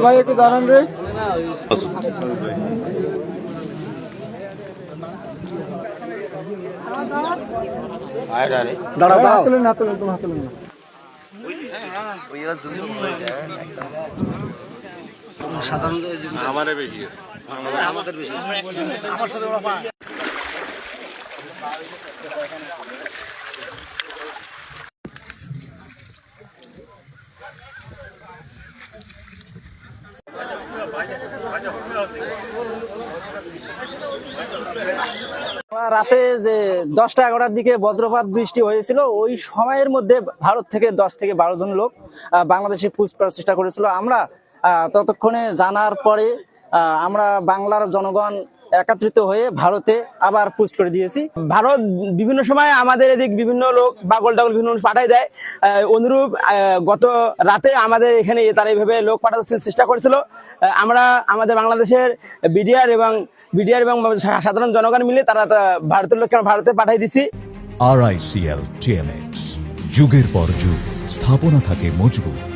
ভাই একটু দাঁড়ান রে। দাঁড়া দাঁড়া, হাত তুলেন না, তোমার হাত তুলেন না। আমাদের বেশি আছে, আমাদের বেশি আমার সাথে রাতে যে 10টা-11টার দিকে বজ্রপাত বৃষ্টি হয়েছিল, ওই সময়ের মধ্যে ভারত থেকে 10 থেকে 12 জন লোক বাংলাদেশে পুশ করার চেষ্টা করেছিল। আমরা ততক্ষণে জানার পরে আমরা বাংলার জনগণ একত্রিত হয়ে ভারতে আবার পোস্ট করে দিয়েছি। ভারত বিভিন্ন সময় আমাদের এদিক বিভিন্ন লোক বাগল টাগল বিভিন্ন পাঠায় দেয়। অনুরূপ গত রাতে আমাদের এখানে তারা এইভাবে লোক পাঠাতে চেষ্টা করেছিল। আমরা আমাদের বাংলাদেশের বিডিআর এবং সাধারণ জনগণ মিলে তারা ভারতের লোককে ভারতে পাঠিয়ে দিছি। RICL TMX, যুগের পর যুগ স্থাপনা থাকে মজবুত।